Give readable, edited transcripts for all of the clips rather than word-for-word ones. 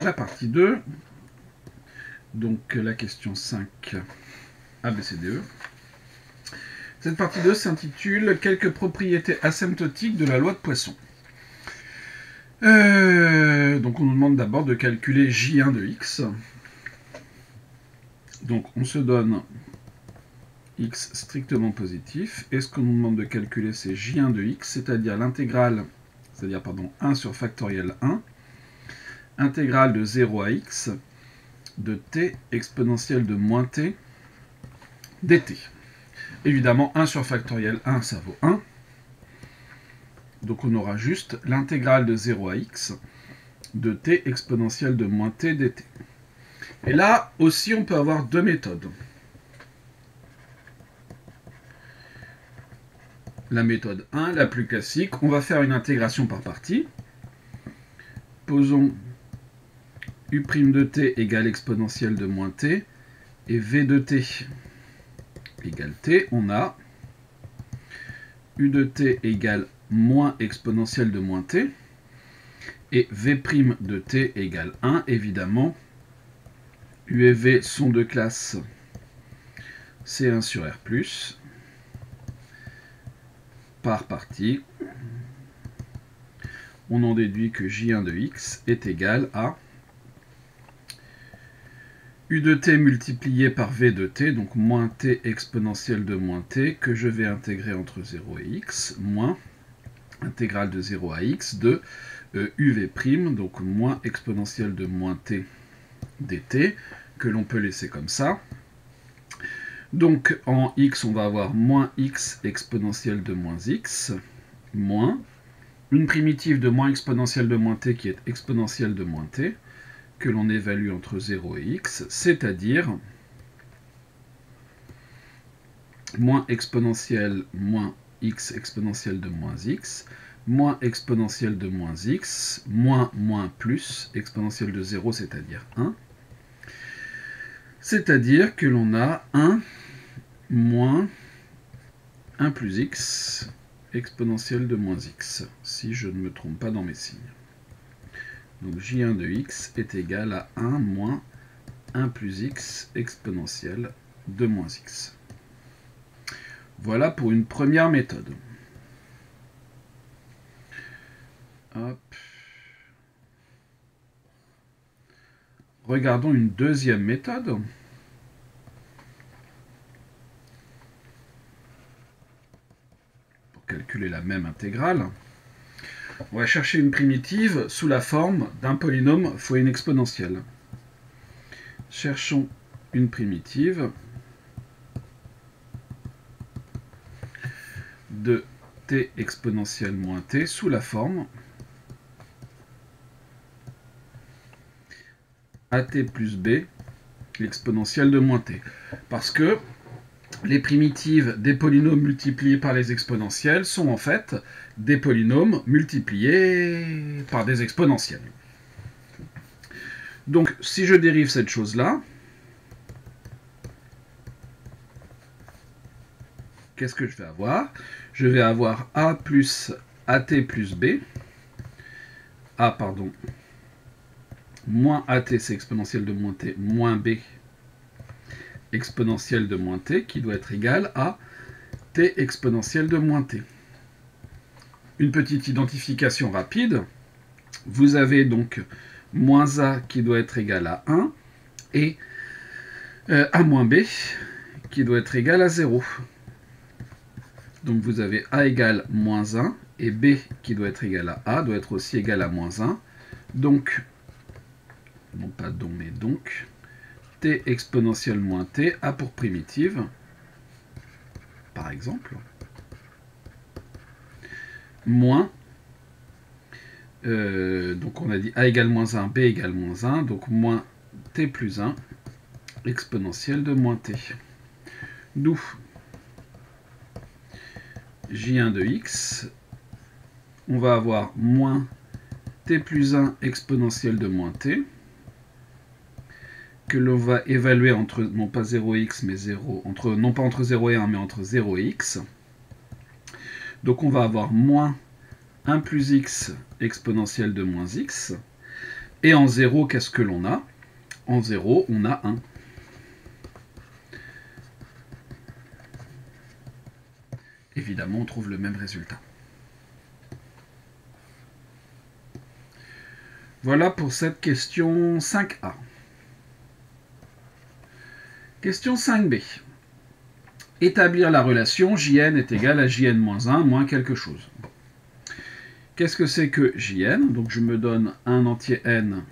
la partie 2, donc la question 5, ABCDE. Cette partie 2 s'intitule « Quelques propriétés asymptotiques de la loi de Poisson ». Donc on nous demande d'abord de calculer J1 de x. Donc on se donne x strictement positif. Et ce qu'on nous demande de calculer, c'est J1 de x, c'est-à-dire l'intégrale, c'est-à-dire, pardon, 1 sur factoriel 1, intégrale de 0 à x, de t exponentielle de moins t dt. Évidemment, 1 sur factoriel 1, ça vaut 1. Donc on aura juste l'intégrale de 0 à x de t exponentielle de moins t dt. Et là aussi, on peut avoir deux méthodes. La méthode 1, la plus classique, on va faire une intégration par partie. Posons u' de t égale exponentielle de moins t et v de t égale t. On a u de t égale moins exponentielle de moins t et v' de t égale 1. Évidemment, u et v sont de classe C1 sur R+, par partie. On en déduit que J1 de x est égal à u de t multiplié par v de t, donc moins t exponentielle de moins t, que je vais intégrer entre 0 et x, moins intégrale de 0 à x de uv', donc moins exponentielle de moins t dt, que l'on peut laisser comme ça. Donc en x, on va avoir moins x exponentielle de moins x, moins une primitive de moins exponentielle de moins t qui est exponentielle de moins t, que l'on évalue entre 0 et x, c'est-à-dire moins exponentielle moins x exponentielle de moins x, moins exponentielle de moins x, moins plus exponentielle de 0, c'est-à-dire 1. C'est-à-dire que l'on a 1 moins 1 plus x exponentielle de moins x, si je ne me trompe pas dans mes signes. Donc J1 de x est égal à 1 moins 1 plus x exponentielle de moins x. Voilà pour une première méthode. Hop. Regardons une deuxième méthode. Pour calculer la même intégrale. On va chercher une primitive sous la forme d'un polynôme fois une exponentielle. Cherchons une primitive de t exponentielle moins t sous la forme at plus b l'exponentielle de moins t. Parce que les primitives des polynômes multipliés par les exponentielles sont en fait des polynômes multipliés par des exponentielles. Donc, si je dérive cette chose-là, qu'est-ce que je vais avoir? Je vais avoir a plus at plus b, moins at c'est exponentielle de moins t, moins b exponentielle de moins t, qui doit être égal à t exponentielle de moins t. Une petite identification rapide. Vous avez donc moins a qui doit être égal à 1 et a moins b qui doit être égal à 0. Donc vous avez a égale moins 1 et b qui doit être égal à a doit être aussi égal à moins 1. Donc, non pas donc, mais donc, t exponentielle moins t a pour primitive, par exemple, moins, donc on a dit a égale moins 1, b égale moins 1, donc moins t plus 1 exponentielle de moins t. D'où J1 de x, on va avoir moins t plus 1 exponentielle de moins t, que l'on va évaluer entre, non pas 0x, mais 0, non pas entre 0 et 1, mais entre 0 et x. Donc on va avoir moins 1 plus x exponentielle de moins x, Et en 0, qu'est-ce que l'on a? En 0, on a 1. Évidemment, on trouve le même résultat. Voilà pour cette question 5A. Question 5B. Établir la relation Jn est égal à Jn-1 moins quelque chose. Bon. Qu'est-ce que c'est que Jn? Donc je me donne un entier n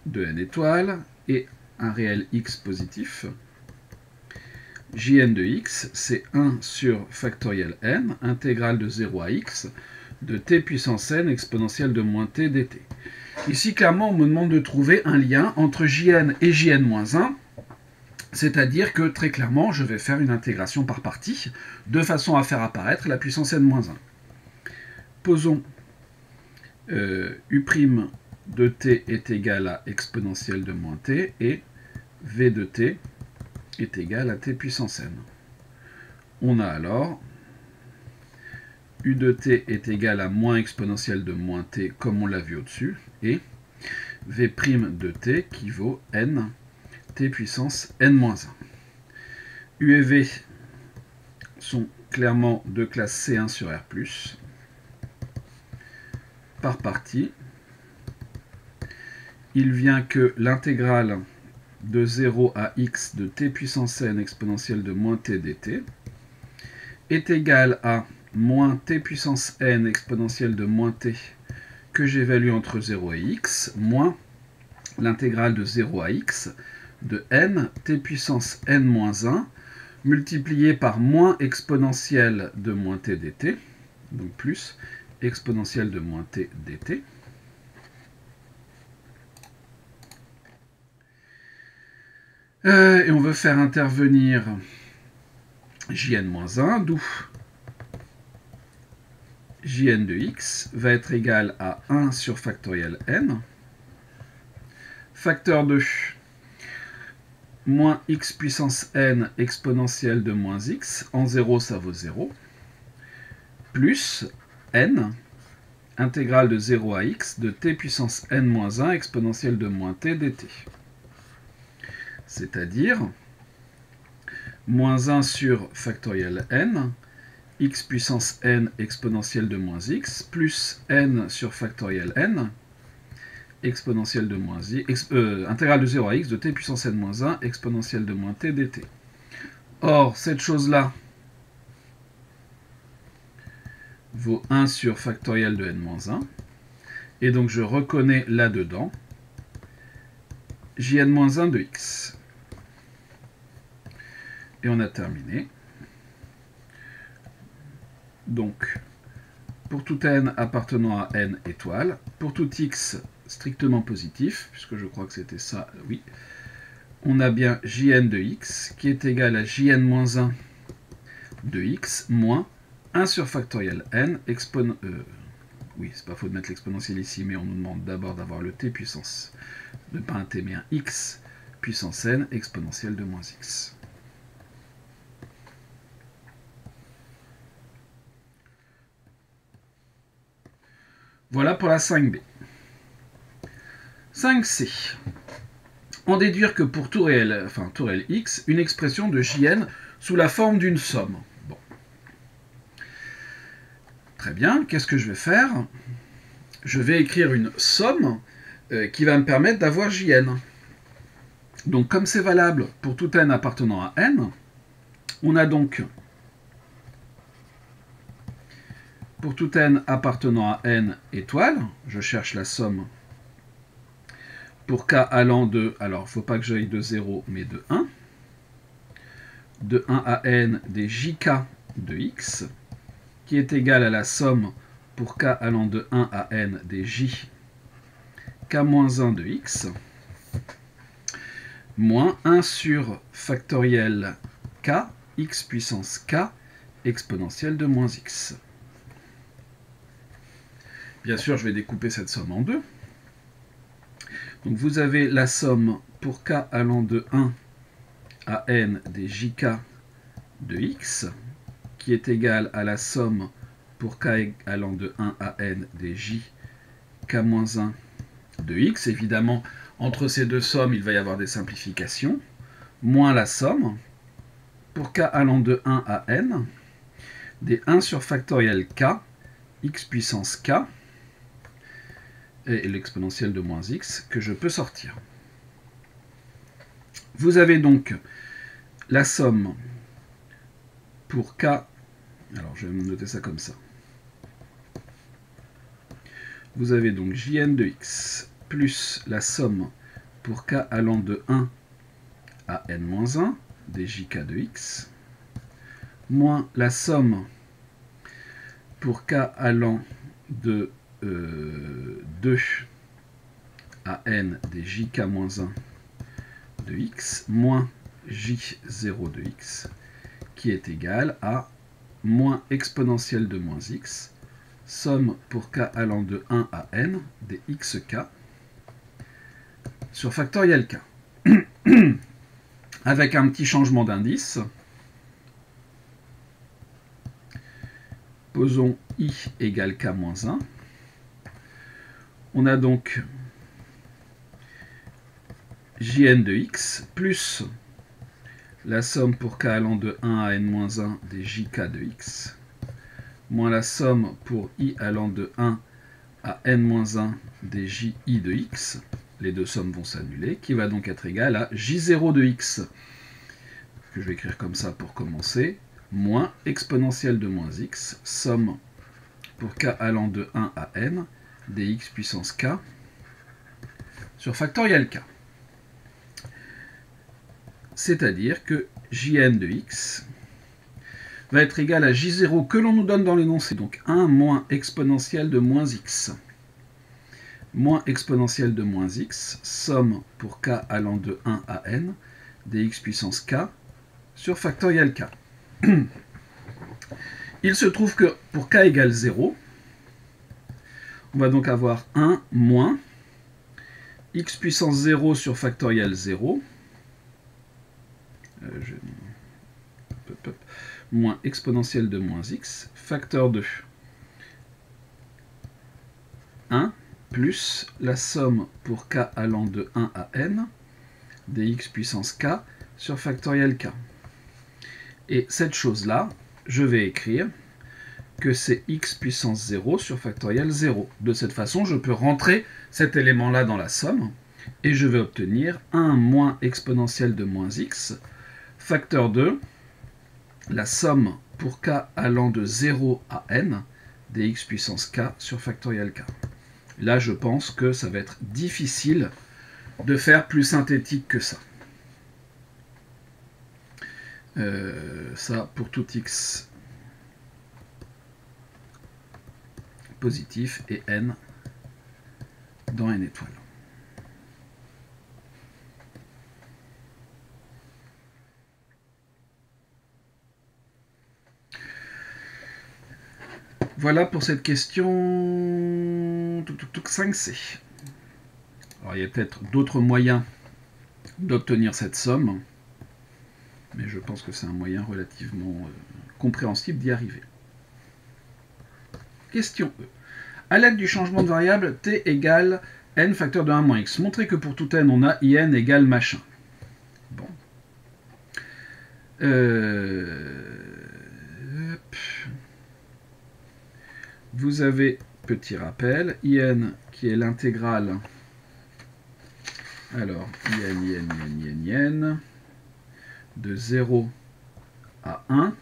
de n étoiles et un réel x positif. Jn de x, c'est 1 sur factoriel n, intégrale de 0 à x, de t puissance n exponentielle de moins t dt. Ici, clairement, on me demande de trouver un lien entre Jn et Jn-1, c'est-à-dire que, très clairement, je vais faire une intégration par partie, de façon à faire apparaître la puissance n-1. Posons u' de t est égal à exponentielle de moins t, et v de t est égal à t puissance n. On a alors u de t est égal à moins exponentielle de moins t, comme on l'a vu au-dessus, et v' de t qui vaut n t puissance n-1. U et v sont clairement de classe C1 sur R+. Par partie, il vient que l'intégrale de 0 à x de t puissance n exponentielle de moins t dt est égale à moins t puissance n exponentielle de moins t que j'évalue entre 0 et x, moins l'intégrale de 0 à x de n t puissance n-1 multiplié par moins exponentielle de moins t dt, donc plus exponentielle de moins t dt. Et on veut faire intervenir Jn-1, d'où Jn de x va être égal à 1 sur factoriel n, facteur de moins x puissance n exponentielle de moins x, en 0 ça vaut 0, plus n, intégrale de 0 à x de t puissance n-1 exponentielle de moins t dt. C'est-à-dire moins 1 sur factoriel n, x puissance n exponentielle de moins x, plus n sur factoriel n, exponentielle de moins x, intégrale de 0 à x de t puissance n-1 exponentielle de moins t dt. Or, cette chose-là vaut 1 sur factoriel de n-1, et donc je reconnais là-dedans Jn-1 de x. Et on a terminé. Donc, pour tout n appartenant à n étoiles, pour tout x strictement positif, puisque je crois que c'était ça, oui, on a bien Jn de x qui est égal à Jn-1 de x moins 1 sur factoriel n oui, c'est pas faux de mettre l'exponentielle ici, mais on nous demande d'abord d'avoir le t puissance, pas un t, mais un x puissance n exponentielle de moins x. Voilà pour la 5B. 5C. En déduire que pour tout réel x, une expression de Jn sous la forme d'une somme. Bon. Très bien, qu'est-ce que je vais faire? Je vais écrire une somme qui va me permettre d'avoir Jn. Donc comme c'est valable pour tout n appartenant à n, on a donc pour tout n appartenant à n étoiles, je cherche la somme pour k allant de, alors il ne faut pas que j'aille de 0, mais de 1. De 1 à n des jk de x, qui est égal à la somme pour k allant de 1 à n des j k-1 de x, moins 1 sur factoriel k, x puissance k, exponentielle de moins x. Bien sûr, je vais découper cette somme en deux. Donc vous avez la somme pour k allant de 1 à n des jk de x, qui est égale à la somme pour k allant de 1 à n des j k-1 de x. Évidemment, entre ces deux sommes, il va y avoir des simplifications. Moins la somme, pour k allant de 1 à n, des 1 sur factoriel k, x puissance k, et l'exponentielle de moins x, que je peux sortir. Vous avez donc la somme pour k, alors je vais me noter ça comme ça. Vous avez donc jn de x plus la somme pour k allant de 1 à n-1 des jk de x, moins la somme pour k allant de 2 à n des jk-1 de x, moins j0 de x, qui est égal à moins exponentielle de moins x, somme pour k allant de 1 à n des xk sur factoriel k. Avec un petit changement d'indice, posons i égale k moins 1. On a donc jn de x plus la somme pour k allant de 1 à n-1 des jk de x, moins la somme pour i allant de 1 à n-1 des ji de x, les deux sommes vont s'annuler, qui va donc être égal à j0 de x, que je vais écrire comme ça pour commencer, moins exponentielle de moins x, somme pour k allant de 1 à n, des x puissance k, sur factoriel k. C'est-à-dire que jn de x va être égal à j0 que l'on nous donne dans l'énoncé, donc 1 moins exponentielle de moins x. Moins exponentielle de moins x, somme pour k allant de 1 à n, des x puissance k, sur factoriel k. Il se trouve que pour k égale 0, on va donc avoir 1 moins x puissance 0 sur factoriel 0, moins exponentielle de moins x, facteur de 1, plus la somme pour k allant de 1 à n, des x puissance k, sur factoriel k. Et cette chose-là, je vais écrire que c'est x puissance 0 sur factoriel 0. De cette façon, je peux rentrer cet élément-là dans la somme, et je vais obtenir 1 moins exponentielle de moins x, facteur de la somme pour k allant de 0 à n, des x puissance k sur factoriel k. Là, je pense que ça va être difficile de faire plus synthétique que ça. Ça, pour tout x positif et n dans n étoile. Voilà pour cette question 5C. Alors, il y a peut-être d'autres moyens d'obtenir cette somme, mais je pense que c'est un moyen relativement compréhensible d'y arriver. Question E. À l'aide du changement de variable t égale n facteur de 1 moins x, montrez que pour tout n, on a in égale machin. Bon. Vous avez, petit rappel, in qui est l'intégrale, alors in, de 0 à 1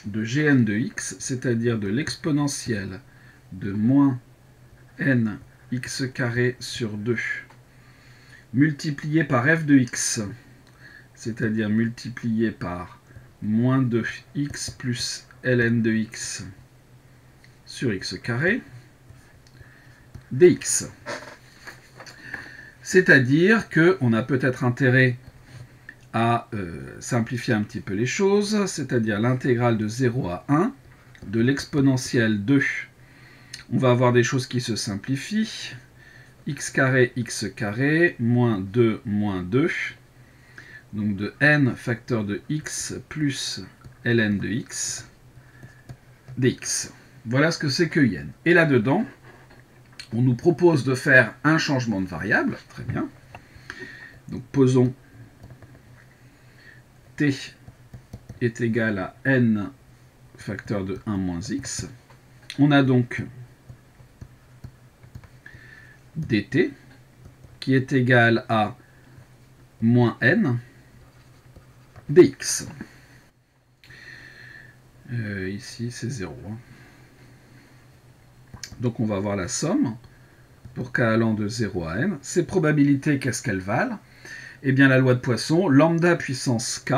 de gn de x, c'est-à-dire de l'exponentielle de moins n x carré sur 2 multiplié par f de x, c'est-à-dire multiplié par moins 2x plus ln de x sur x carré dx. C'est-à-dire qu'on a peut-être intérêt à simplifier un petit peu les choses, c'est-à-dire l'intégrale de 0 à 1 de l'exponentielle 2. On va avoir des choses qui se simplifient. X carré, moins 2, donc de n facteur de x plus ln de x dx. Voilà ce que c'est que in. Et là-dedans, On nous propose de faire un changement de variable, très bien. Donc posons t est égal à n facteur de 1 moins x. On a donc dt qui est égal à moins n dx. Ici, c'est 0. Donc, on va avoir la somme pour k allant de 0 à n. Ces probabilités, qu'est-ce qu'elles valent? Eh bien, la loi de Poisson, lambda puissance k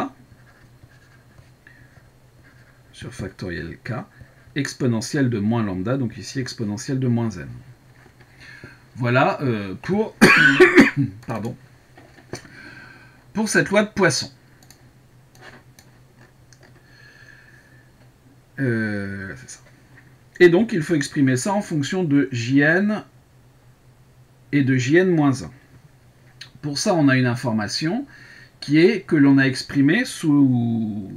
sur factoriel k, exponentielle de moins lambda, donc ici exponentielle de moins n. Voilà pour, pardon, pour cette loi de Poisson. C'est ça. Et donc, il faut exprimer ça en fonction de Jn et de Jn-1. Pour ça, on a une information qui est que l'on a exprimé sous,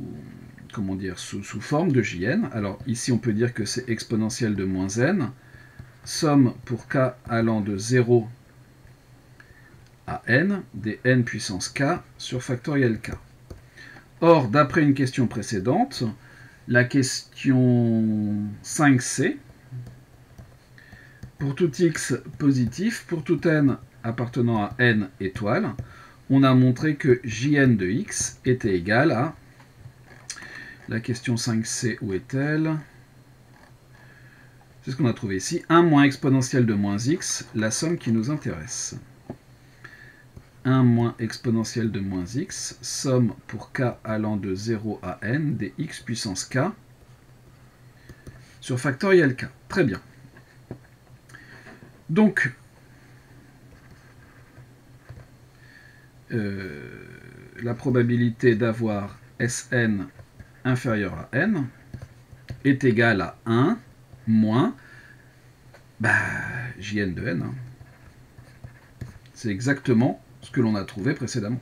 comment dire, sous forme de Jn. Alors, ici, on peut dire que c'est exponentielle de moins n, somme pour k allant de 0 à n, des n puissance k sur factoriel k. Or, d'après une question précédente, la question 5c, pour tout x positif, pour tout n appartenant à n étoiles, on a montré que Jn de x était égal à, la question 5c, où est-elle? C'est ce qu'on a trouvé ici, 1 moins exponentielle de moins x, la somme qui nous intéresse. 1 moins exponentielle de moins x, somme pour k allant de 0 à n, des x puissance k, sur factoriel k. Très bien. Donc, la probabilité d'avoir Sn inférieur à n est égale à 1 moins Jn de n. C'est exactement ce que l'on a trouvé précédemment.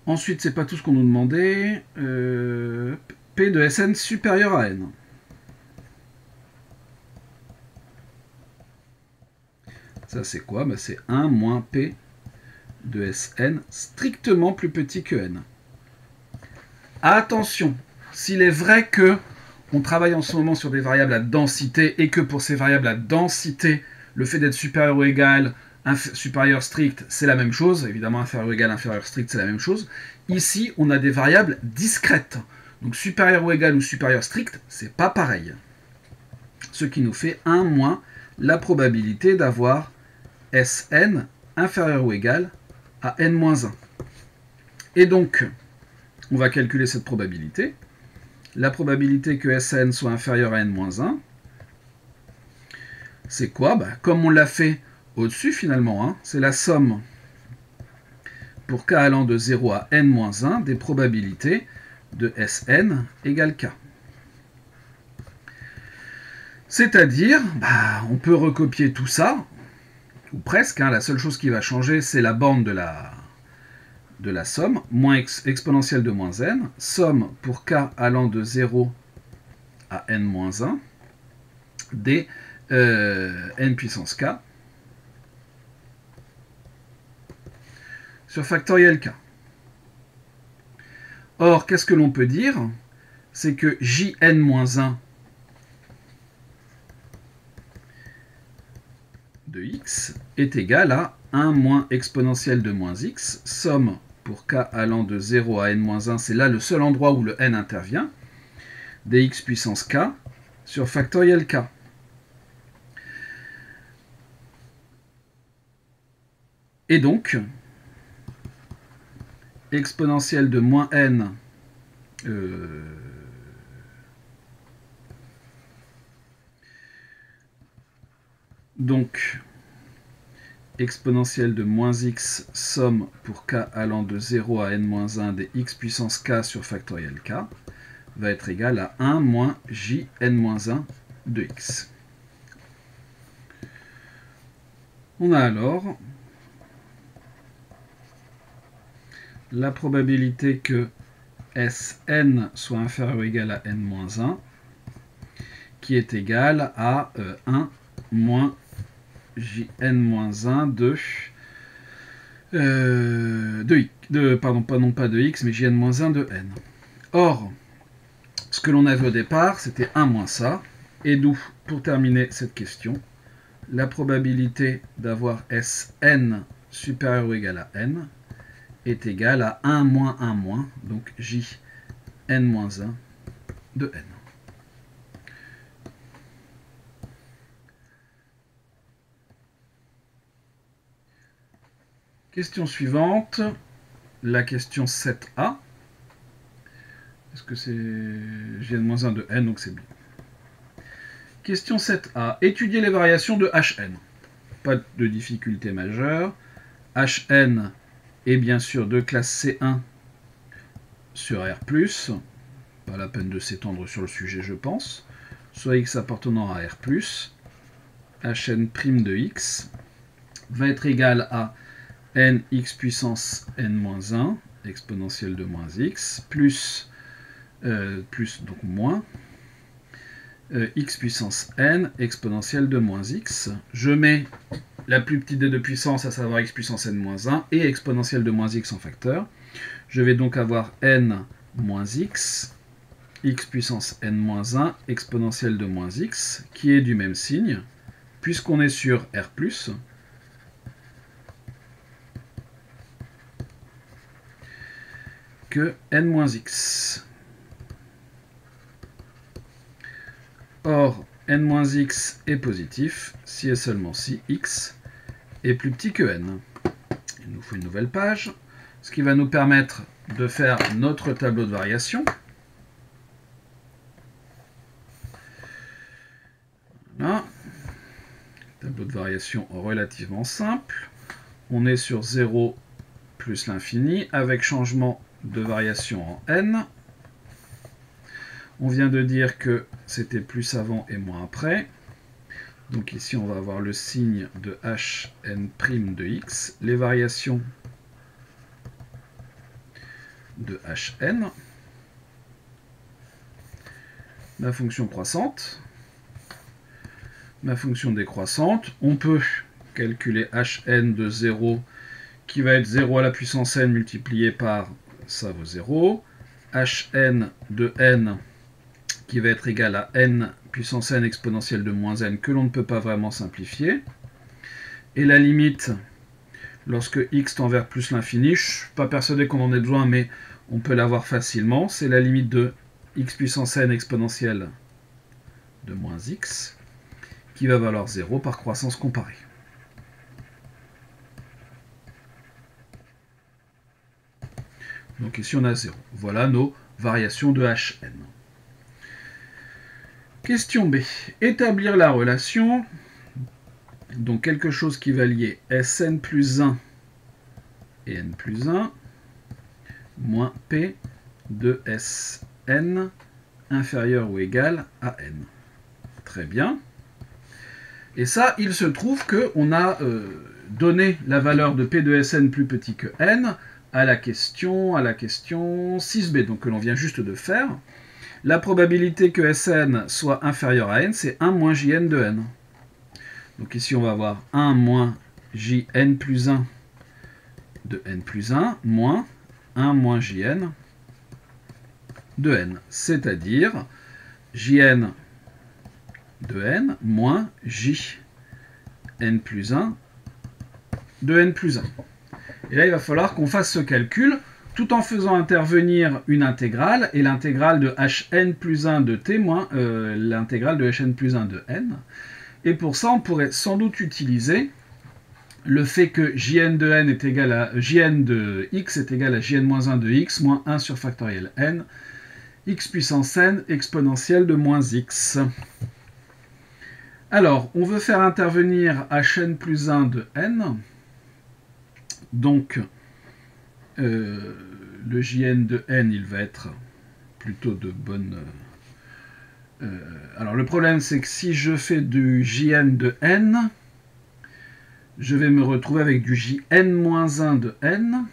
Ensuite, c'est pas tout ce qu'on nous demandait. P de Sn supérieur à n. Ça, c'est quoi? C'est 1 moins P de Sn strictement plus petit que n. Attention, s'il est vrai que on travaille en ce moment sur des variables à densité et que pour ces variables à densité, le fait d'être supérieur ou égal, supérieur strict, c'est la même chose. Évidemment, inférieur ou égal, inférieur strict, c'est la même chose. Ici, on a des variables discrètes. Donc supérieur ou égal ou supérieur strict, c'est pas pareil. Ce qui nous fait 1 moins la probabilité d'avoir Sn inférieur ou égal à n-1. Et donc, on va calculer cette probabilité. La probabilité que Sn soit inférieur à n-1, c'est quoi? Comme on l'a fait au-dessus finalement, hein, c'est la somme pour k allant de 0 à n-1 des probabilités de Sn égale k. C'est-à-dire, on peut recopier tout ça, ou presque, hein, la seule chose qui va changer, c'est la borne de la somme, moins exponentielle de moins n, somme pour k allant de 0 à n-1, des n puissance k, sur factoriel k. Or, qu'est-ce que l'on peut dire? C'est que Jn-1 de x est égal à 1 moins exponentielle de moins x, somme pour k allant de 0 à n-1, c'est là le seul endroit où le n intervient, des x puissance k sur factoriel k. Et donc, exponentielle de moins n donc exponentielle de moins x somme pour k allant de 0 à n-1 des x puissance k sur factoriel k va être égal à 1 moins jn-1 de x. On a alors la probabilité que Sn soit inférieur ou égal à n-1, qui est égal à 1 moins Jn-1 non pas de x, mais Jn-1 de n. Or, ce que l'on avait au départ, c'était 1 moins ça, et d'où, pour terminer cette question, la probabilité d'avoir Sn supérieur ou égal à n est égale à 1 moins 1 moins, donc Jn-1 de n. Question suivante, la question 7a. Est-ce que c'est Jn-1 de n, donc c'est bien. Question 7a. Étudier les variations de Hn. Pas de difficulté majeure. Hn est bien sûr de classe C1 sur R+. Pas la peine de s'étendre sur le sujet, je pense. Soit x appartenant à R+. Hn' de x va être égal à nx puissance n-1, exponentielle de moins x, plus donc moins, x puissance n, exponentielle de moins x. Je mets la plus petite des deux puissances, à savoir x puissance n-1, et exponentielle de moins x en facteur. Je vais donc avoir n moins x puissance n-1, exponentielle de moins x, qui est du même signe, puisqu'on est sur R+, que n-x. Or, n-x est positif si et seulement si x est plus petit que n. Il nous faut une nouvelle page, ce qui va nous permettre de faire notre tableau de variation. Voilà. Tableau de variation relativement simple. On est sur 0 plus l'infini, avec changement de variation en n. On vient de dire que c'était plus avant et moins après. Donc ici, on va avoir le signe de Hn' de x, les variations de Hn, ma fonction croissante, ma fonction décroissante. On peut calculer Hn de 0, qui va être 0 à la puissance n multiplié par, ça vaut 0, Hn de n, qui va être égal à n puissance n exponentielle de moins n, que l'on ne peut pas vraiment simplifier. Et la limite, lorsque x tend vers plus l'infini, je ne suis pas persuadé qu'on en ait besoin, mais on peut l'avoir facilement, c'est la limite de x puissance n exponentielle de moins x, qui va valoir 0 par croissance comparée. Donc ici on a 0. Voilà nos variations de Hn. Question B. Établir la relation, donc quelque chose qui va lier Sn plus 1 et n plus 1, moins P de Sn inférieur ou égal à n. Très bien. Et ça, il se trouve qu'on a donné la valeur de P de Sn plus petit que n à la question 6b, donc que l'on vient juste de faire. La probabilité que Sn soit inférieur à n, c'est 1 moins Jn de n. Donc ici, on va avoir 1 moins Jn plus 1 de n plus 1, moins 1 moins Jn de n. C'est-à-dire Jn de n moins Jn plus 1 de n plus 1. Et là, il va falloir qu'on fasse ce calcul tout en faisant intervenir une intégrale, et l'intégrale de Hn plus 1 de t moins l'intégrale de Hn plus 1 de n. Et pour ça, on pourrait sans doute utiliser le fait que Jn de n est égal à Jn de x est égal à Jn moins 1 de x moins 1 sur factoriel n, x puissance n exponentielle de moins x. Alors, on veut faire intervenir Hn plus 1 de n. Donc, le Jn de n, il va être plutôt de bonne... alors, le problème, c'est que si je fais du Jn de n, je vais me retrouver avec du Jn-1 de n.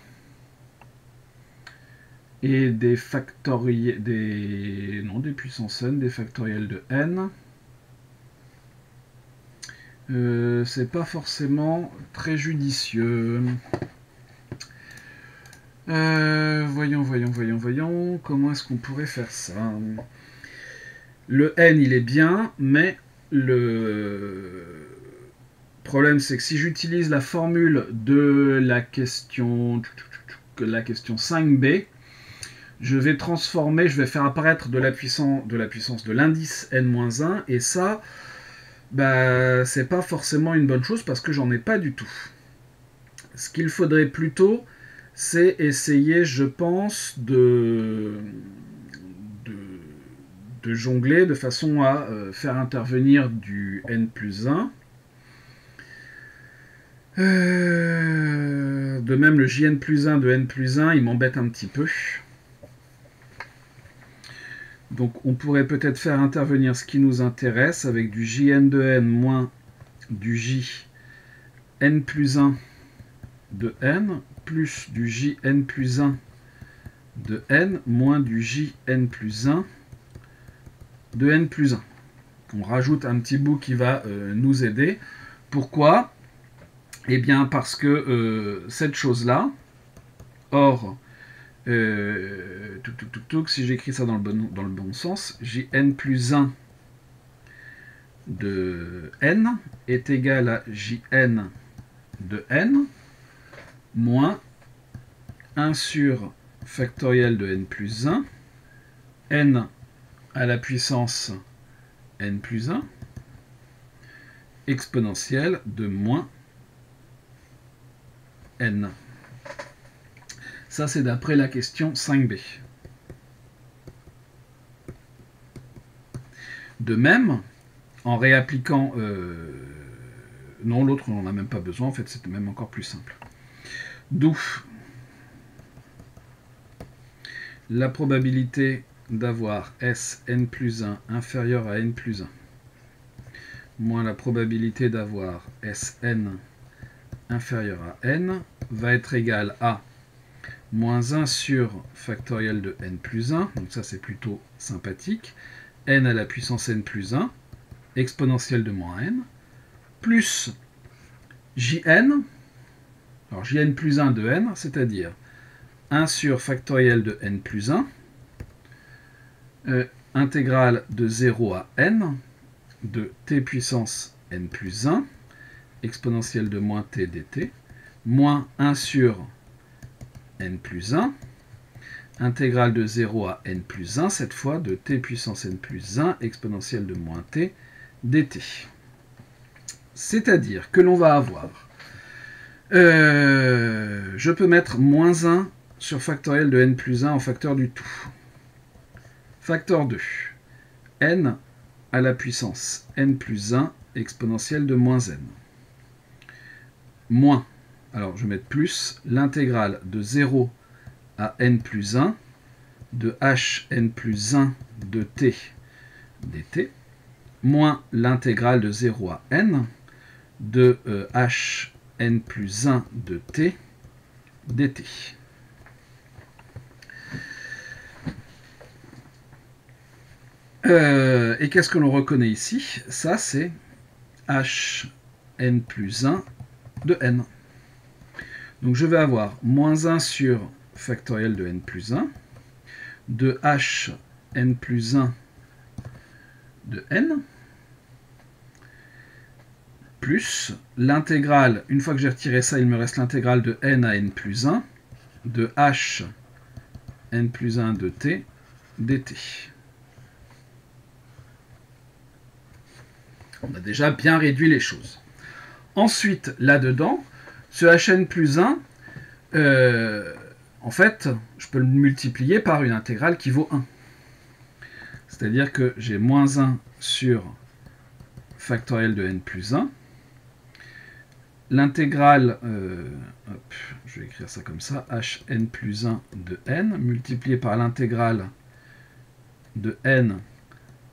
et des factoriels, des puissances n, des factoriels de n. C'est pas forcément très judicieux. Voyons, comment est-ce qu'on pourrait faire ça? Le n, il est bien, mais le problème, c'est que si j'utilise la formule de la question 5b, je vais transformer, je vais faire apparaître de la puissance de l'indice n-1, et ça, bah, c'est pas forcément une bonne chose parce que j'en ai pas du tout. Ce qu'il faudrait plutôt, c'est essayer, je pense, de jongler de façon à faire intervenir du n plus 1. De même, le jn plus 1 de n plus 1, il m'embête un petit peu. Donc on pourrait peut-être faire intervenir ce qui nous intéresse avec du jn de n moins du jn plus 1 de n plus du jn plus 1 de n moins du jn plus 1 de n plus 1. On rajoute un petit bout qui va nous aider. Pourquoi? Eh bien parce que cette chose-là, or, si j'écris ça dans le bon sens, jn plus 1 de n est égal à jn de n moins 1 sur factoriel de n plus 1, n à la puissance n plus 1, exponentielle de moins n. Ça, c'est d'après la question 5b. De même, en réappliquant... non, l'autre, on n'en a même pas besoin. En fait, c'est même encore plus simple. D'où la probabilité d'avoir Sn plus 1 inférieur à n plus 1 moins la probabilité d'avoir Sn inférieur à n va être égale à moins 1 sur factoriel de n plus 1, donc ça c'est plutôt sympathique, n à la puissance n plus 1, exponentielle de moins n, plus jn, alors jn plus 1 de n, c'est-à-dire 1 sur factoriel de n plus 1, intégrale de 0 à n, de t puissance n plus 1, exponentielle de moins t dt, moins 1 sur n plus 1, intégrale de 0 à n plus 1, cette fois de t puissance n plus 1, exponentielle de moins t dt. C'est-à-dire que l'on va avoir, je peux mettre moins 1 sur factoriel de n plus 1 en facteur du tout. Facteur 2, n à la puissance n plus 1, exponentielle de moins n. Moins, alors je vais mettre plus, l'intégrale de 0 à n plus 1 de hn plus 1 de t dt, moins l'intégrale de 0 à n de hn plus 1 de t dt. Et qu'est-ce que l'on reconnaît ici? Ça, c'est hn plus 1 de n. Donc je vais avoir moins 1 sur factoriel de n plus 1, de hn plus 1 de n, plus l'intégrale, une fois que j'ai retiré ça, il me reste l'intégrale de n à n plus 1, de hn plus 1 de t dt. On a déjà bien réduit les choses. Ensuite, là-dedans, ce hn plus 1, en fait, je peux le multiplier par une intégrale qui vaut 1. C'est-à-dire que j'ai moins 1 sur factoriel de n plus 1. L'intégrale, je vais écrire ça comme ça, hn plus 1 de n, multiplié par l'intégrale de n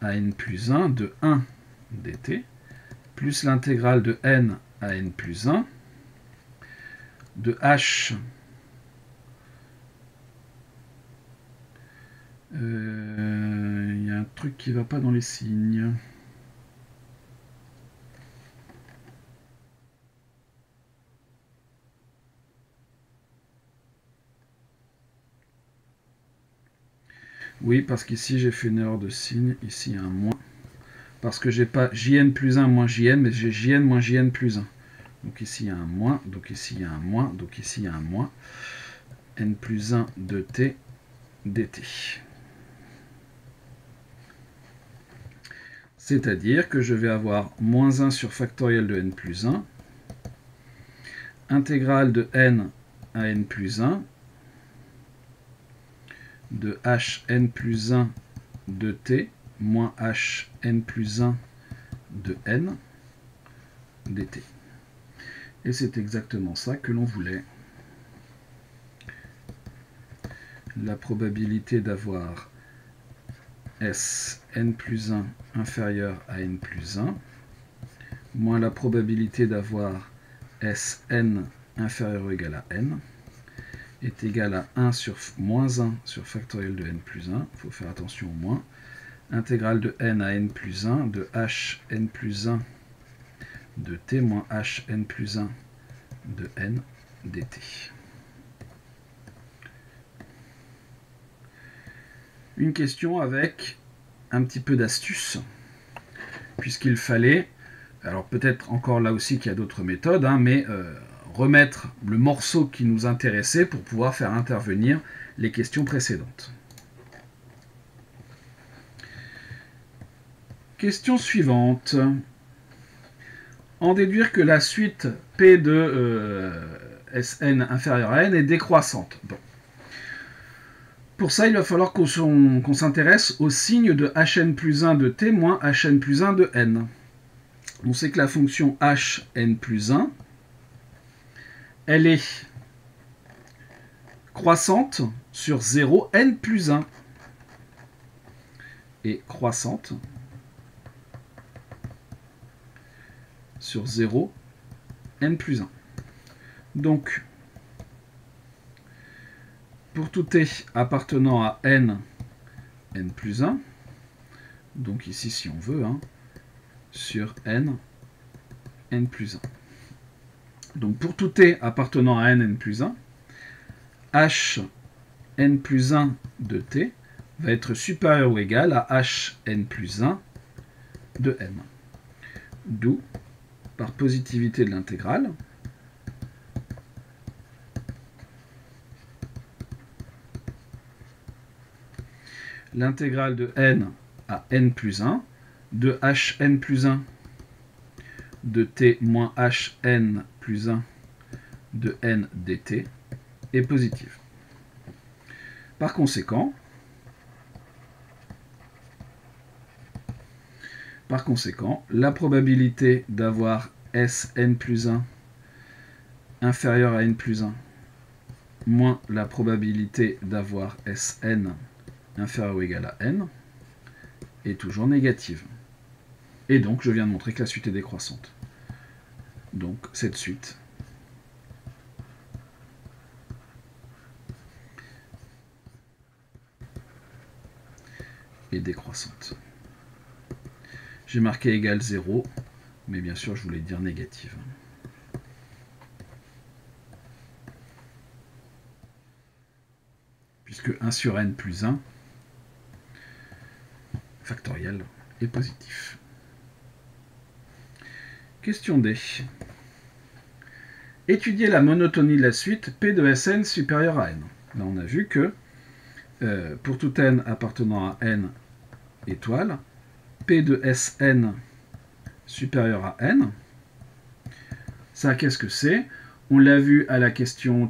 à n plus 1 de 1 dt, plus l'intégrale de n à n plus 1 de Il y a un truc qui ne va pas dans les signes. Oui, parce qu'ici j'ai fait une erreur de signe. Ici il y a un moins. Parce que j'ai pas jn plus 1 moins jn, mais j'ai jn moins jn plus 1. Donc ici il y a un moins, donc ici il y a un moins, donc ici il y a un moins. N plus 1 de t dt. C'est-à-dire que je vais avoir moins 1 sur factoriel de n plus 1, intégrale de n à n plus 1, de hn plus 1 de t, moins hn plus 1 de n dt. Et c'est exactement ça que l'on voulait. La probabilité d'avoir S n plus 1 inférieur à n plus 1, moins la probabilité d'avoir Sn inférieur ou égal à n, est égal à 1 sur moins 1 sur factoriel de n plus 1, il faut faire attention au moins, intégrale de n à n plus 1 de hn plus 1 de t moins hn plus 1 de n dt. Une question avec un petit peu d'astuce, puisqu'il fallait, alors peut-être encore là aussi qu'il y a d'autres méthodes, hein, mais remettre le morceau qui nous intéressait pour pouvoir faire intervenir les questions précédentes. Question suivante. En déduire que la suite P de Sn inférieure à n est décroissante. Bon. Pour ça, il va falloir qu'on s'intéresse au signe de hn plus 1 de t moins hn plus 1 de n. On sait que la fonction hn plus 1, elle est croissante sur 0 n plus 1. Et croissante sur 0 n plus 1. Donc, pour tout t appartenant à n plus 1, donc ici si on veut, hein, sur n plus 1. Donc pour tout t appartenant à n plus 1, hn plus 1 de t va être supérieur ou égal à hn plus 1 de n. D'où, par positivité de l'intégrale, l'intégrale de n à n plus 1 de hn plus 1 de t moins hn plus 1 de n dt est positive. Par conséquent, la probabilité d'avoir Sn plus 1 inférieur à n plus 1 moins la probabilité d'avoir Sn inférieur ou égal à n est toujours négative. Et donc, je viens de montrer que la suite est décroissante. Donc, cette suite est décroissante. J'ai marqué égal 0, mais bien sûr, je voulais dire négative. Puisque 1 sur n plus 1, factoriel, est positif. Question D. Étudier la monotonie de la suite P de Sn supérieure à n. Là, on a vu que pour tout n appartenant à n étoile, P de Sn supérieur à n, ça, qu'est-ce que c'est? On l'a vu à la question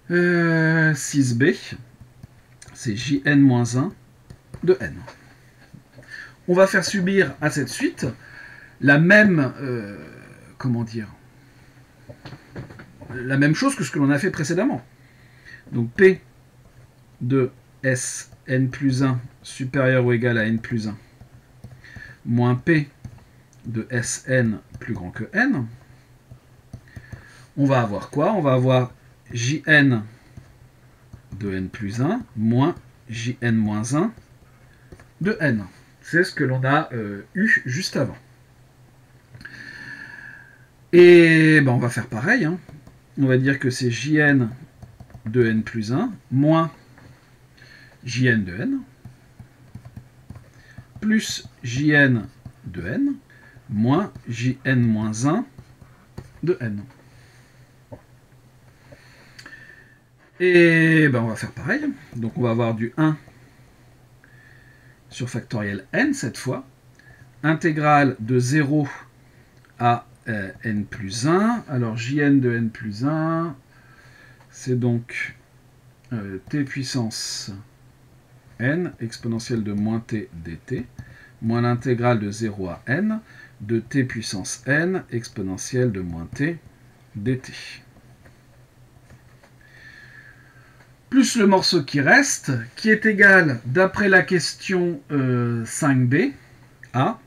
6b, c'est Jn-1 de n. On va faire subir à cette suite la même, la même chose que ce que l'on a fait précédemment. Donc P de Sn plus 1 supérieur ou égal à n plus 1 moins P de Sn plus grand que n, on va avoir quoi? On va avoir Jn de n plus 1 moins jn moins 1 de n. C'est ce que l'on a eu juste avant. Et ben, on va faire pareil. Hein. On va dire que c'est jn de n plus 1 moins jn de n plus jn de n moins jn moins 1 de n. Et ben, on va faire pareil. Donc on va avoir du 1 sur factoriel n cette fois. Intégrale de 0 à n plus 1. Alors jn de n plus 1, c'est donc t puissance n exponentielle de moins t dt, moins l'intégrale de 0 à n de t puissance n exponentielle de moins t dt. Plus le morceau qui reste, qui est égal, d'après la question 5b, à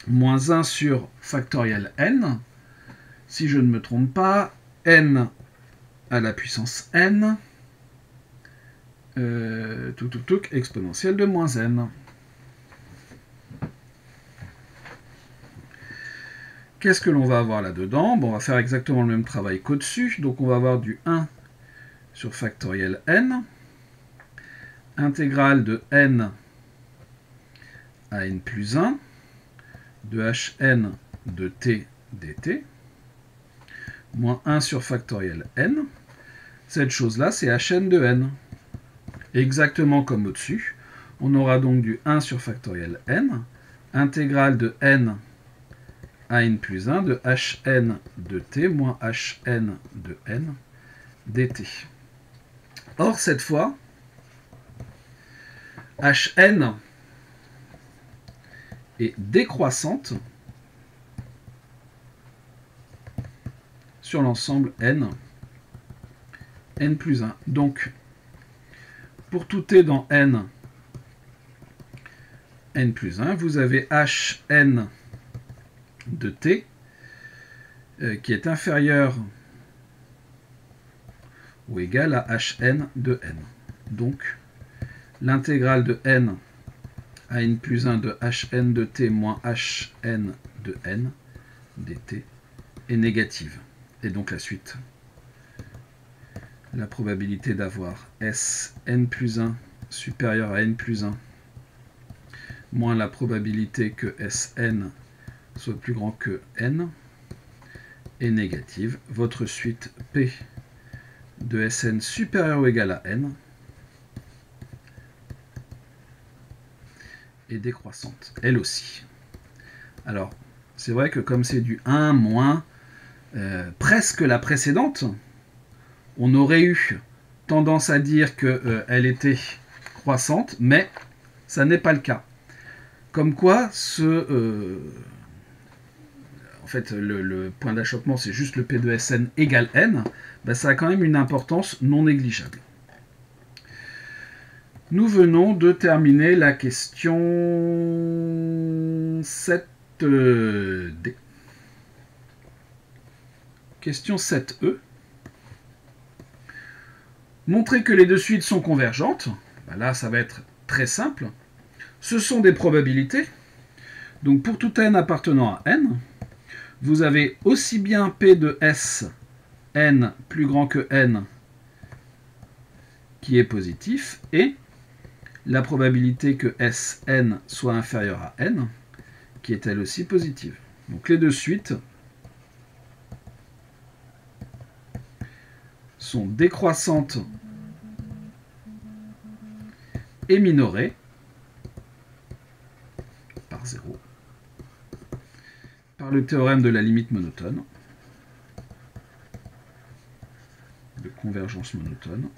moins 1 sur factoriel n, si je ne me trompe pas, n à la puissance n, exponentielle de moins n. Qu'est-ce que l'on va avoir là-dedans? Bon, on va faire exactement le même travail qu'au-dessus, donc on va avoir du 1 sur factoriel n, intégrale de n à n plus 1, de hn de t dt, moins 1 sur factoriel n. Cette chose-là, c'est hn de n. Exactement comme au-dessus. On aura donc du 1 sur factoriel n, intégrale de n à n plus 1 de hn de t moins hn de n dt. Or, cette fois, hn est décroissante sur l'ensemble n plus 1. Donc, pour tout t dans n plus 1, vous avez hn de t qui est inférieur ou égal à hn de n. Donc, l'intégrale de n à n plus 1 de hn de t moins hn de n dt est négative. Et donc la suite, la probabilité d'avoir Sn plus 1 supérieur à n plus 1 moins la probabilité que Sn soit plus grand que n est négative. Votre suite P de Sn supérieur ou égal à n est décroissante, elle aussi. Alors, c'est vrai que comme c'est du 1 moins presque la précédente, on aurait eu tendance à dire qu'elle était croissante, mais ça n'est pas le cas. Comme quoi, en fait, le point d'achoppement, c'est juste le P de Sn égale n, ben, ça a quand même une importance non négligeable. Nous venons de terminer la question 7D. Question 7E. Montrer que les deux suites sont convergentes. Ben là, ça va être très simple. Ce sont des probabilités. Donc, pour tout n appartenant à n, vous avez aussi bien P de S, n plus grand que n, qui est positif, et la probabilité que Sn soit inférieure à n, qui est elle aussi positive. Donc les deux suites sont décroissantes et minorées par 0 par le théorème de la limite monotone, de convergence monotone.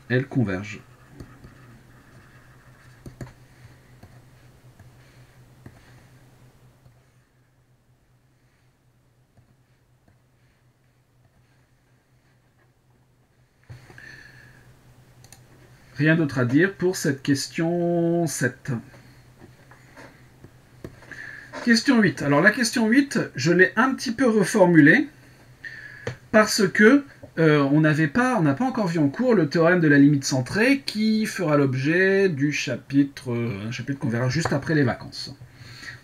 Elles convergent. Rien d'autre à dire pour cette question 7. Question 8. Alors la question 8, je l'ai un petit peu reformulée. Parce que on n'a pas encore vu en cours le théorème de la limite centrée qui fera l'objet du chapitre, un chapitre qu'on verra juste après les vacances.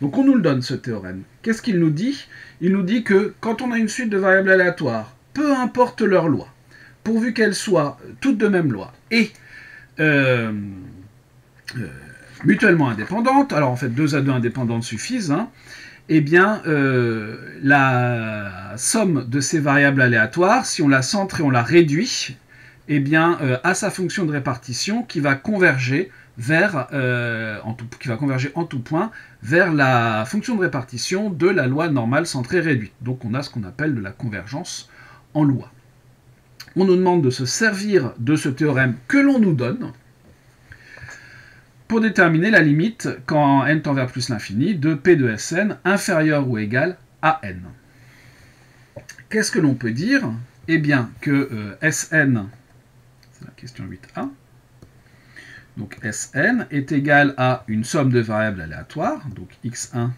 Donc on nous le donne ce théorème. Qu'est-ce qu'il nous dit? Il nous dit que quand on a une suite de variables aléatoires, peu importe leur loi, pourvu qu'elles soient toutes de même loi et mutuellement indépendantes, alors en fait 2 à 2 indépendantes suffisent, hein, eh bien, la somme de ces variables aléatoires, si on la centre et on la réduit, eh bien, a sa fonction de répartition qui va converger vers, en tout point vers la fonction de répartition de la loi normale centrée réduite. Donc on a ce qu'on appelle de la convergence en loi. On nous demande de se servir de ce théorème que l'on nous donne pour déterminer la limite, quand n tend vers plus l'infini, de P de Sn inférieur ou égal à n. Qu'est-ce que l'on peut dire? Eh bien que Sn, c'est la question 8a, donc Sn est égal à une somme de variables aléatoires, donc x1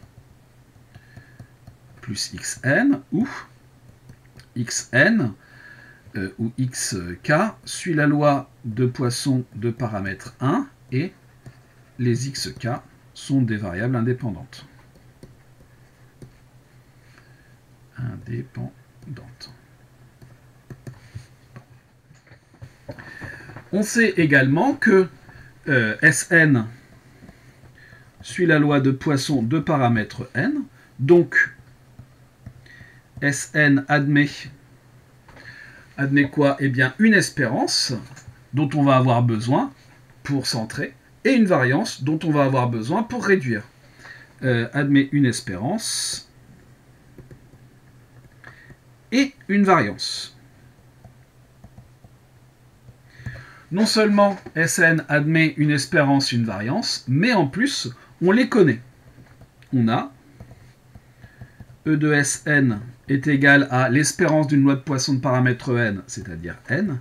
plus xn, où xn ou xk suit la loi de Poisson de paramètre 1 et les xk sont des variables indépendantes. On sait également que Sn suit la loi de Poisson de paramètre n, donc Sn admet quoi? Eh bien une espérance dont on va avoir besoin pour centrer, et une variance dont on va avoir besoin pour réduire. Admet une espérance et une variance. Non seulement Sn admet une espérance et une variance, mais en plus, on les connaît. On a E de Sn est égal à l'espérance d'une loi de Poisson de paramètre n, c'est-à-dire n,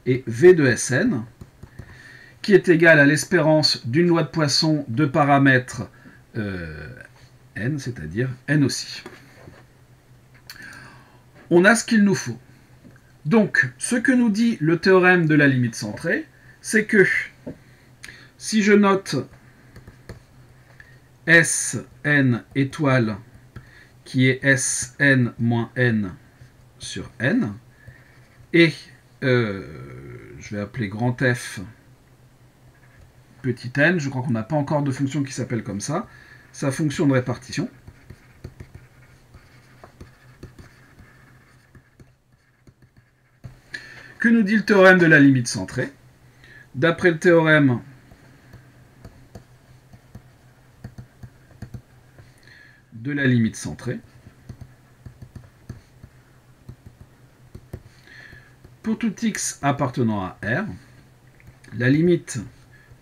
et V de Sn, qui est égal à l'espérance d'une loi de Poisson de paramètre n, c'est-à-dire n aussi. On a ce qu'il nous faut. Donc, ce que nous dit le théorème de la limite centrée, c'est que si je note Sn étoile qui est Sn moins n sur n, et je vais appeler grand F petit n, je crois qu'on n'a pas encore de fonction qui s'appelle comme ça, sa fonction de répartition. Que nous dit le théorème de la limite centrée? D'après le théorème de la limite centrée, pour tout x appartenant à R, la limite,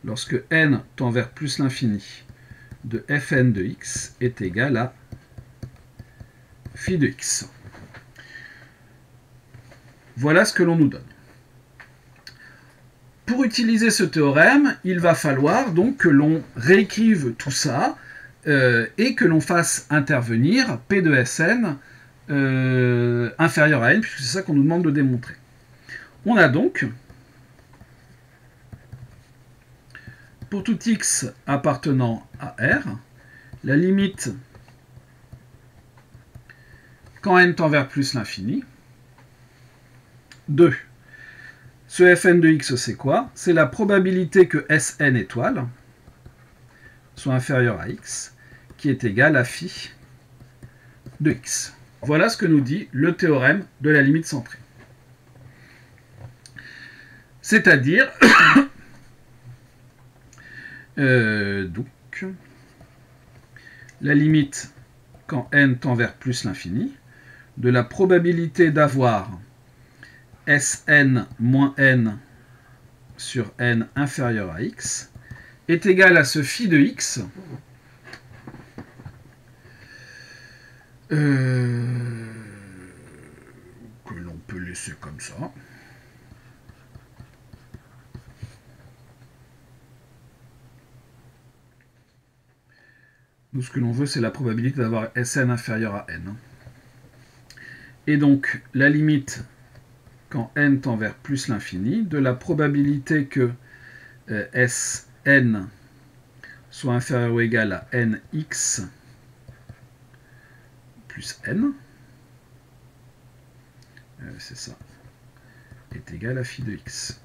lorsque n tend vers plus l'infini, de fn de x est égale à phi de x. Voilà ce que l'on nous donne. Pour utiliser ce théorème, il va falloir donc que l'on réécrive tout ça et que l'on fasse intervenir P de Sn inférieur à n, puisque c'est ça qu'on nous demande de démontrer. On a donc, pour tout x appartenant à R, la limite quand n tend vers plus l'infini, de ce fn de x, c'est quoi? C'est la probabilité que Sn étoile soit inférieur à x, qui est égal à phi de x. Voilà ce que nous dit le théorème de la limite centrée. C'est-à-dire, donc, la limite quand n tend vers plus l'infini, de la probabilité d'avoir Sn moins n sur n inférieur à x est égal à ce phi de x que l'on peut laisser comme ça. Nous, ce que l'on veut, c'est la probabilité d'avoir Sn inférieur à n. Et donc, la limite, quand n tend vers plus l'infini, de la probabilité que Sn soit inférieur ou égal à nx plus n, c'est ça, est égal à phi de x.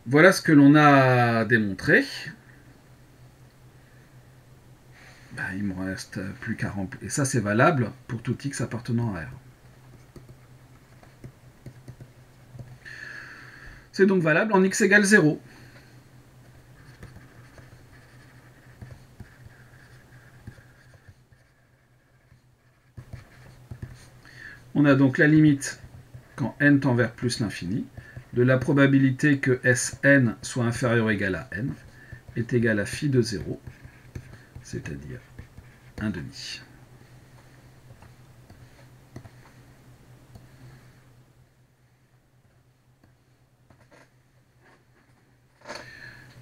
Voilà ce que l'on a démontré. Il me reste plus qu'à remplir. Et ça, c'est valable pour tout x appartenant à R. C'est donc valable en x égale 0. On a donc la limite, quand n tend vers plus l'infini, de la probabilité que Sn soit inférieur ou égal à n est égal à phi de 0, c'est-à-dire 1/2.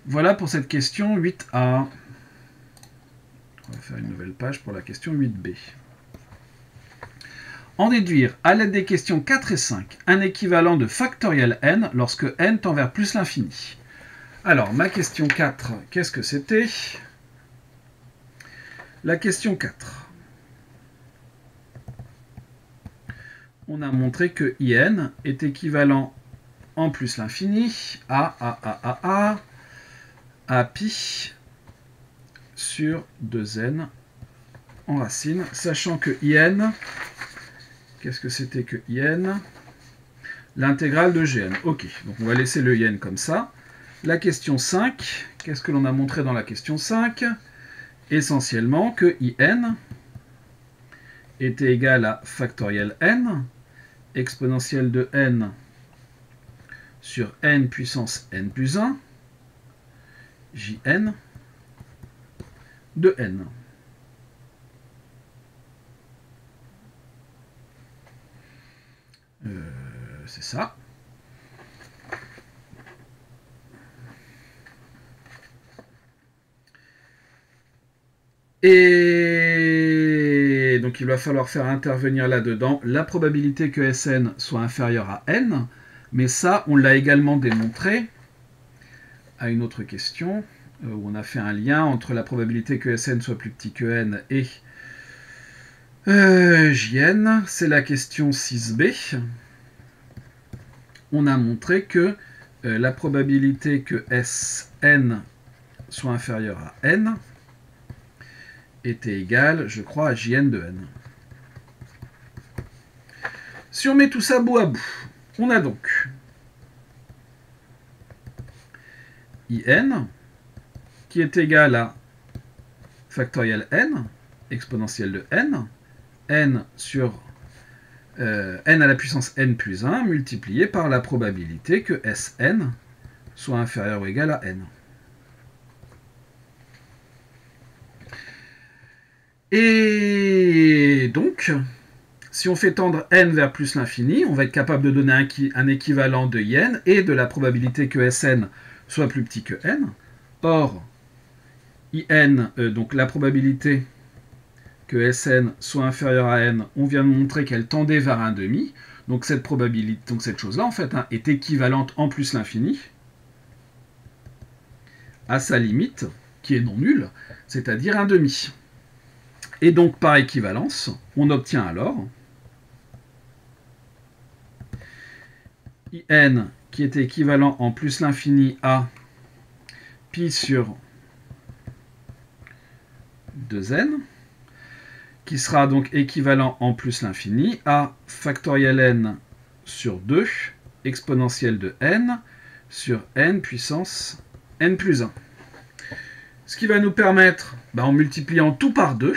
Voilà pour cette question 8a. On va faire une nouvelle page pour la question 8b. En déduire, à l'aide des questions 4 et 5, un équivalent de factoriel n lorsque n tend vers plus l'infini. Alors, ma question 4, qu'est-ce que c'était? La question 4. On a montré que in est équivalent en plus l'infini à pi sur 2n en racine, sachant que in, qu'est-ce que c'était que in? L'intégrale de gn. Ok, donc on va laisser le in comme ça. La question 5, qu'est-ce que l'on a montré dans la question 5? Essentiellement que in était égal à factoriel n, exponentielle de n sur n puissance n plus 1, jn de n. C'est ça. Et donc il va falloir faire intervenir là-dedans la probabilité que Sn soit inférieur à n, mais ça on l'a également démontré à une autre question, où on a fait un lien entre la probabilité que Sn soit plus petit que n et Jn, c'est la question 6b. On a montré que la probabilité que Sn soit inférieur à n était égale, je crois, à Jn de n. Si on met tout ça bout à bout, on a donc in qui est égal à factoriel n, exponentielle de n sur n à la puissance n plus 1 multiplié par la probabilité que Sn soit inférieur ou égal à n. Et donc, si on fait tendre n vers plus l'infini, on va être capable de donner un équivalent de in et de la probabilité que Sn soit plus petit que n. Or, in, donc la probabilité que Sn soit inférieur à n, on vient de montrer qu'elle tendait vers 1/2. Donc cette probabilité, donc cette chose-là, en fait, est équivalente en plus l'infini à sa limite, qui est non nulle, c'est-à-dire 1/2. Et donc, par équivalence, on obtient alors in qui est équivalent en plus l'infini à pi sur 2n, qui sera donc équivalent en plus l'infini à factoriel n sur 2 exponentielle de n sur n puissance n plus 1. Ce qui va nous permettre, en multipliant tout par 2,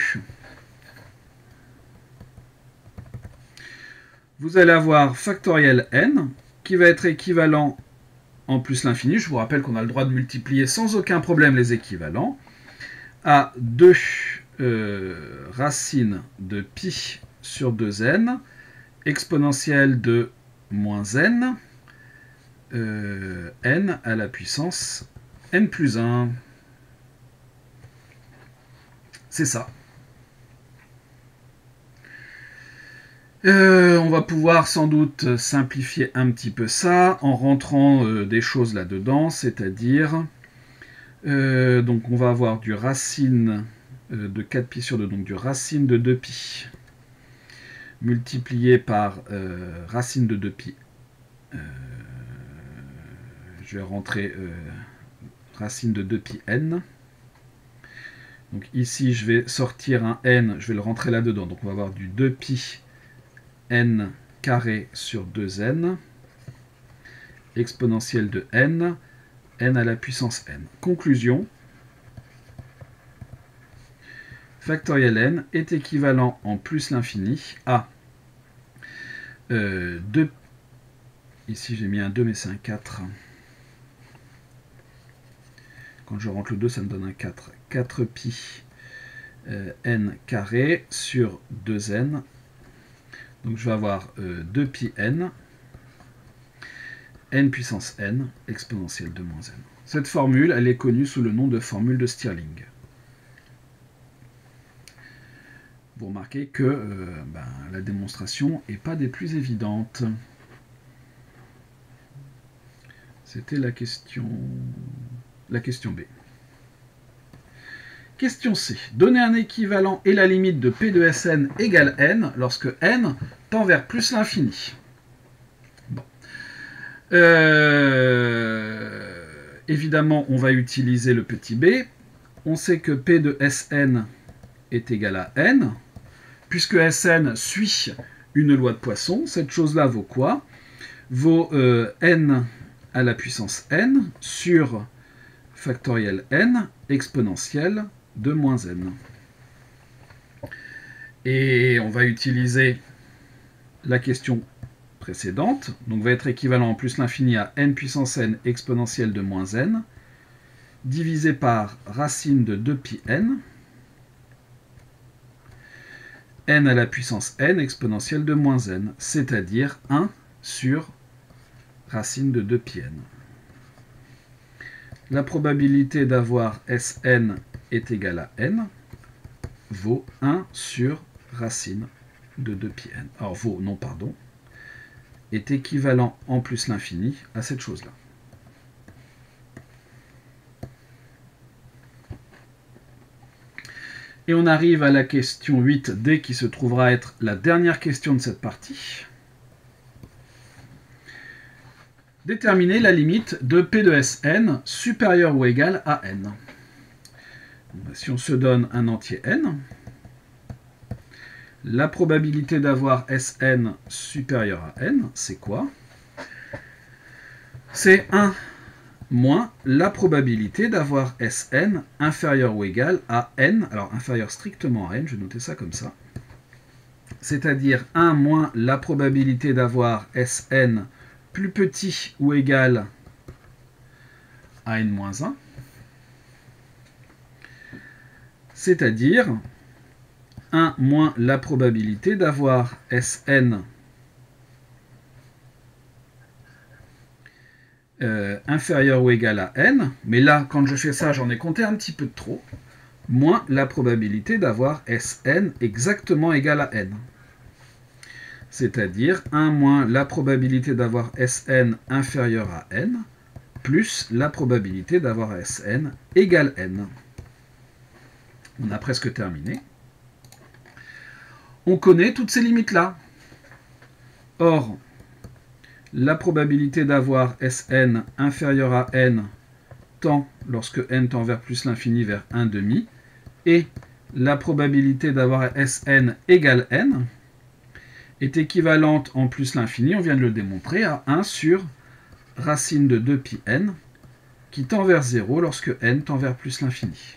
vous allez avoir factoriel n qui va être équivalent en plus l'infini. Je vous rappelle qu'on a le droit de multiplier sans aucun problème les équivalents à 2 racine de pi sur 2n exponentielle de moins n n à la puissance n plus 1. C'est ça. On va pouvoir sans doute simplifier un petit peu ça en rentrant des choses là-dedans, c'est-à-dire, donc on va avoir du racine de 4pi sur 2, donc du racine de 2pi, multiplié par racine de 2pi. Je vais rentrer racine de 2pi n. Donc ici, je vais sortir un n, je vais le rentrer là-dedans. Donc on va avoir du 2pi n carré sur 2n, exponentielle de n, n à la puissance n. Conclusion, factoriel n est équivalent en plus l'infini à 2, ici j'ai mis un 2 mais c'est un 4. Quand je rentre le 2, ça me donne un 4. 4pi n carré sur 2n. Donc je vais avoir 2pi n, n puissance n, exponentielle de moins n. Cette formule, elle est connue sous le nom de formule de Stirling. Vous remarquez que la démonstration n'est pas des plus évidentes. C'était la question B. Question C. Donner un équivalent et la limite de P de Sn égale n lorsque n tend vers plus l'infini. Bon. Évidemment, on va utiliser le petit b. On sait que P de Sn est égal à n. Puisque Sn suit une loi de Poisson, cette chose-là vaut quoi? Vaut n à la puissance n sur factoriel n exponentielle de moins n. Et on va utiliser la question précédente, donc va être équivalent en plus l'infini à n puissance n exponentielle de moins n, divisé par racine de 2pi n, n à la puissance n exponentielle de moins n, c'est-à-dire 1 sur racine de 2pi n. La probabilité d'avoir Sn est égale à n vaut 1 sur racine de 2pi n. Alors vaut, non pardon, est équivalent en plus l'infini à cette chose-là. Et on arrive à la question 8D qui se trouvera être la dernière question de cette partie. Déterminer la limite de P de Sn supérieure ou égale à n. Si on se donne un entier n, la probabilité d'avoir Sn supérieur à n, c'est quoi? C'est 1 moins la probabilité d'avoir Sn inférieur ou égal à n, alors inférieur strictement à n, je vais noter ça comme ça, c'est-à-dire 1 moins la probabilité d'avoir Sn plus petit ou égal à n-1, c'est-à-dire 1 moins la probabilité d'avoir Sn inférieur ou égal à n, mais là, quand je fais ça, j'en ai compté un petit peu de trop, moins la probabilité d'avoir Sn exactement égal à n. C'est-à-dire 1 moins la probabilité d'avoir Sn inférieur à n, plus la probabilité d'avoir Sn égale n. On a presque terminé. On connaît toutes ces limites-là. Or, la probabilité d'avoir Sn inférieur à n tend, lorsque n tend vers plus l'infini, vers 1,5, et la probabilité d'avoir Sn égale n est équivalente en plus l'infini, on vient de le démontrer, à 1 sur racine de 2pi n, qui tend vers 0 lorsque n tend vers plus l'infini.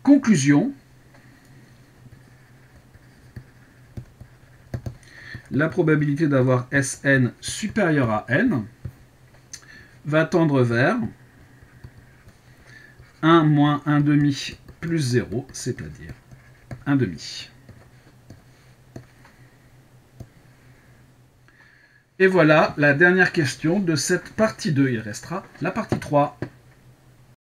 Conclusion, la probabilité d'avoir Sn supérieur à n va tendre vers 1 moins 1,5 plus 0, c'est-à-dire 1,5. Et voilà la dernière question de cette partie 2. Il restera la partie 3.